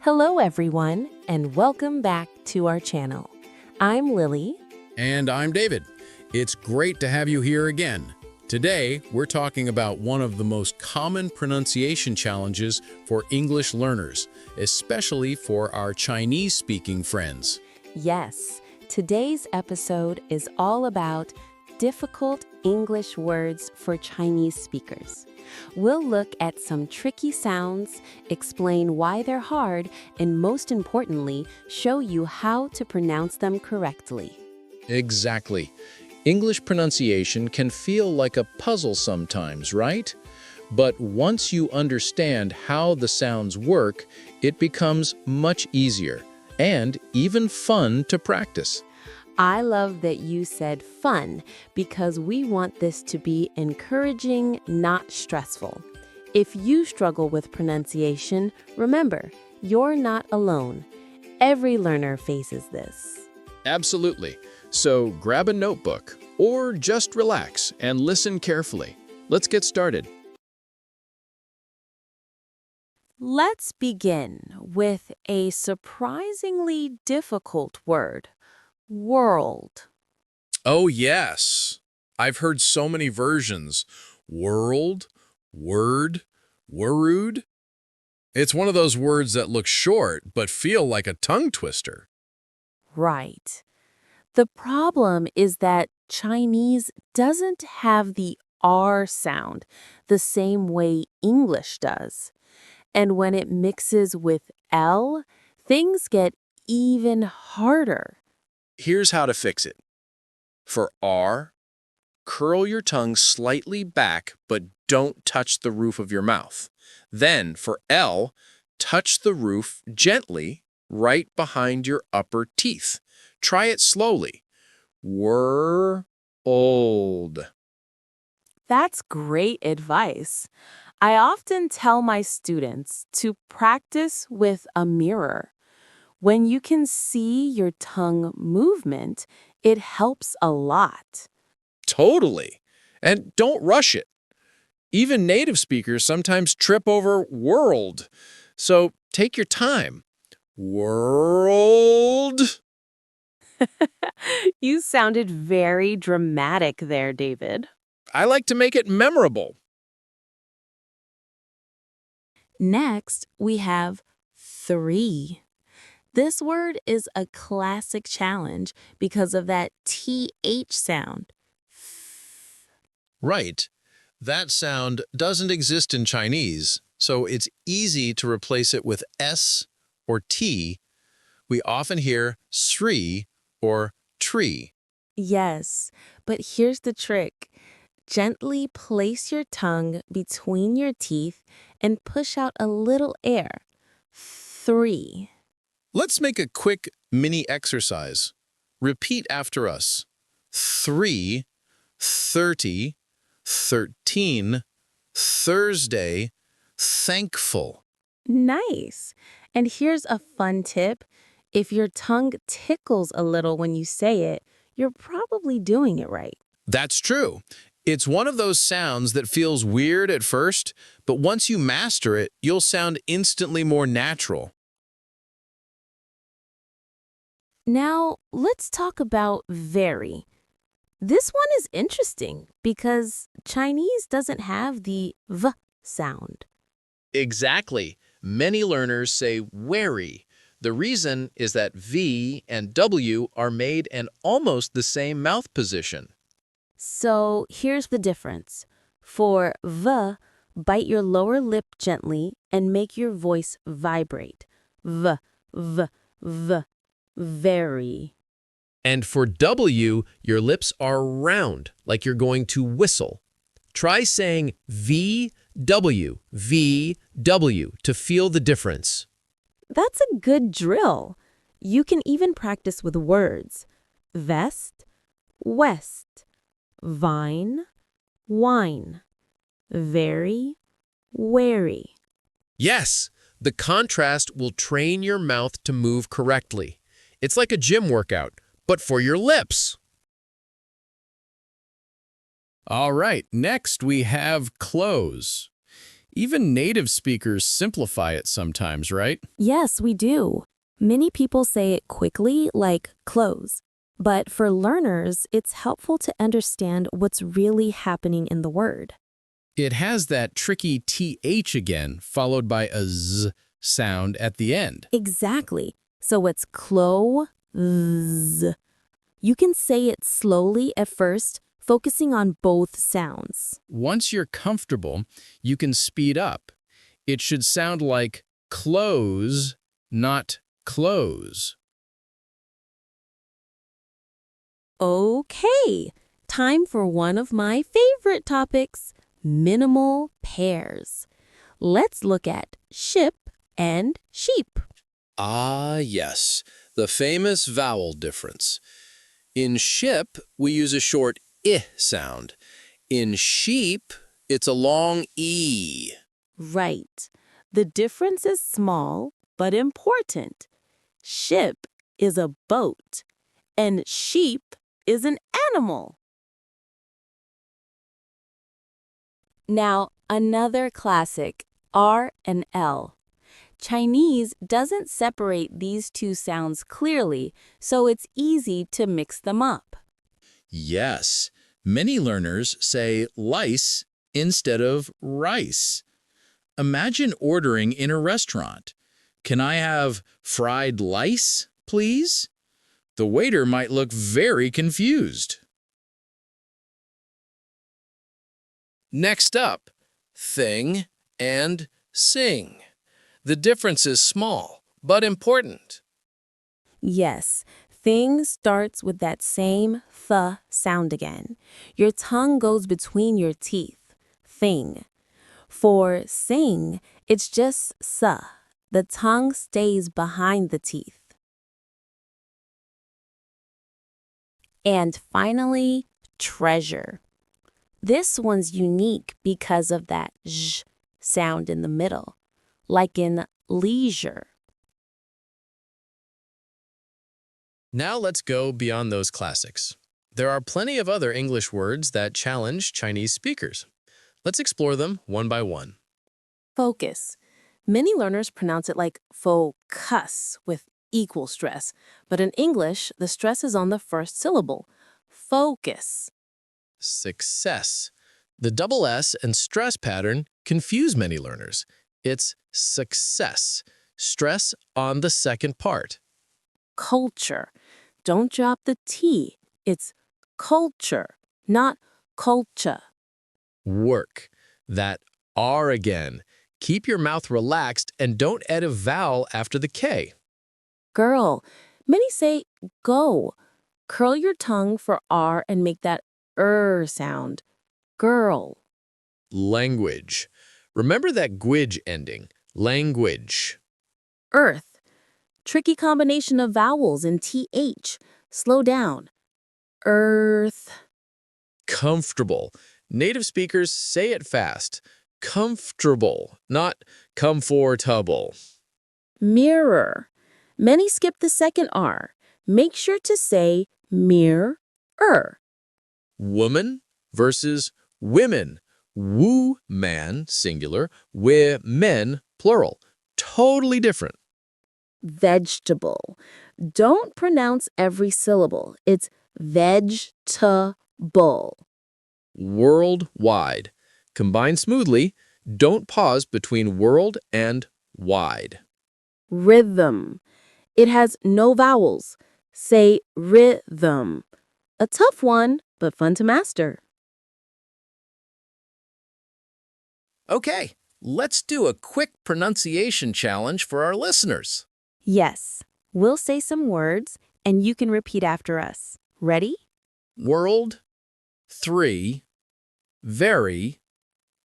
Hello everyone, and welcome back to our channel. I'm Lily. And I'm David. It's great to have you here again. Today, we're talking about one of the most common pronunciation challenges for English learners, especially for our Chinese-speaking friends. Yes, today's episode is all about difficult English words for Chinese speakers. We'll look at some tricky sounds, explain why they're hard, and most importantly, show you how to pronounce them correctly. Exactly. English pronunciation can feel like a puzzle sometimes, right? But once you understand how the sounds work, it becomes much easier and even fun to practice. I love that you said fun because we want this to be encouraging, not stressful. If you struggle with pronunciation, remember, you're not alone. Every learner faces this. Absolutely. So grab a notebook or just relax and listen carefully. Let's get started. Let's begin with a surprisingly difficult word. World. Oh, yes. I've heard so many versions. World, word, worud. It's one of those words that look short but feel like a tongue twister. Right. The problem is that Chinese doesn't have the R sound the same way English does. And when it mixes with L, things get even harder. Here's how to fix it. For R, curl your tongue slightly back but don't touch the roof of your mouth. Then for L, touch the roof gently right behind your upper teeth. Try it slowly. Old. That's great advice. I often tell my students to practice with a mirror. When you can see your tongue movement, it helps a lot. Totally. And don't rush it. Even native speakers sometimes trip over world. So take your time. World. You sounded very dramatic there, David. I like to make it memorable. Next, we have three. This word is a classic challenge because of that TH sound. Right. That sound doesn't exist in Chinese, so it's easy to replace it with S or T. We often hear Sri or tree. Yes, but here's the trick. Gently place your tongue between your teeth and push out a little air. 3. Let's make a quick mini exercise. Repeat after us. 3, 30, 13, Thursday, thankful. Nice. And here's a fun tip. If your tongue tickles a little when you say it, you're probably doing it right. That's true. It's one of those sounds that feels weird at first, but once you master it, you'll sound instantly more natural. Now, let's talk about very. This one is interesting because Chinese doesn't have the V sound. Exactly. Many learners say wary. The reason is that V and W are made in almost the same mouth position. So here's the difference. For V, bite your lower lip gently and make your voice vibrate. V, V, V, very. And for W, your lips are round, like you're going to whistle. Try saying V, W, V, W to feel the difference. That's a good drill. You can even practice with words. Vest, west, vine, wine, very, wary. Yes, the contrast will train your mouth to move correctly. It's like a gym workout, but for your lips. All right, next we have close. Even native speakers simplify it sometimes, right? Yes, we do. Many people say it quickly, like close. But for learners, it's helpful to understand what's really happening in the word. It has that tricky TH again, followed by a Z sound at the end. Exactly. So it's close. You can say it slowly at first, focusing on both sounds. Once you're comfortable, you can speed up. It should sound like close, not close. Okay, time for one of my favorite topics, minimal pairs. Let's look at ship and sheep. Ah, yes, the famous vowel difference. In ship, we use a short I sound. In sheep, it's a long E. Right. The difference is small, but important. Ship is a boat, and sheep is an animal. Now, another classic, R and L. Chinese doesn't separate these two sounds clearly, so it's easy to mix them up. Yes, many learners say lice instead of rice. Imagine ordering in a restaurant. Can I have fried lice, please? The waiter might look very confused. Next up, thing and sing. The difference is small, but important. Yes, thing starts with that same th sound again. Your tongue goes between your teeth. Thing. For sing, it's just s. The tongue stays behind the teeth. And finally, treasure. This one's unique because of that zh sound in the middle, like in leisure. Now let's go beyond those classics. There are plenty of other English words that challenge Chinese speakers. Let's explore them one by one. Focus. Many learners pronounce it like focus with equal stress, but in English, the stress is on the first syllable. Focus. Success. The double S and stress pattern confuse many learners. It's success. Stress on the second part. Culture. Don't drop the T. It's culture, not culture. Work. That R again. Keep your mouth relaxed and don't add a vowel after the K. Girl. Many say go. Curl your tongue for R and make that sound. Girl. Language. Remember that gwidge ending. Language. Earth. Tricky combination of vowels in TH. Slow down. Earth. Comfortable. Native speakers say it fast. Comfortable, not comfortable. Mirror. Many skip the second R. Make sure to say mirror. Woman versus women. Woo man, singular, women, plural. Totally different. Vegetable. Don't pronounce every syllable. It's vegetable. Worldwide. Combine smoothly. Don't pause between world and wide. Rhythm. It has no vowels. Say rhythm. A tough one, but fun to master. Okay, let's do a quick pronunciation challenge for our listeners. Yes, we'll say some words, and you can repeat after us. Ready? World, 3, very,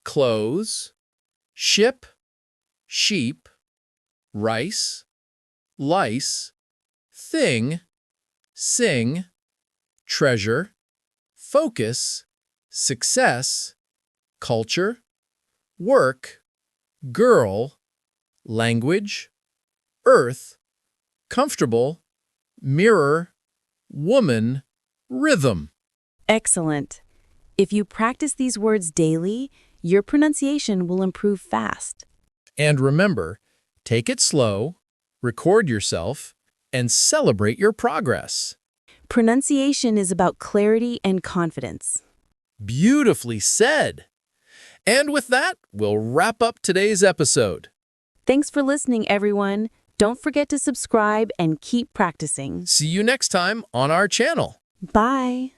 clothes, ship, sheep, rice, lice, thing, sing, treasure, focus, success, culture, work, girl, language, earth, comfortable, mirror, woman, rhythm. Excellent. If you practice these words daily, your pronunciation will improve fast. And remember, take it slow, record yourself, and celebrate your progress. Pronunciation is about clarity and confidence. Beautifully said! And with that, we'll wrap up today's episode. Thanks for listening, everyone. Don't forget to subscribe and keep practicing. See you next time on our channel. Bye.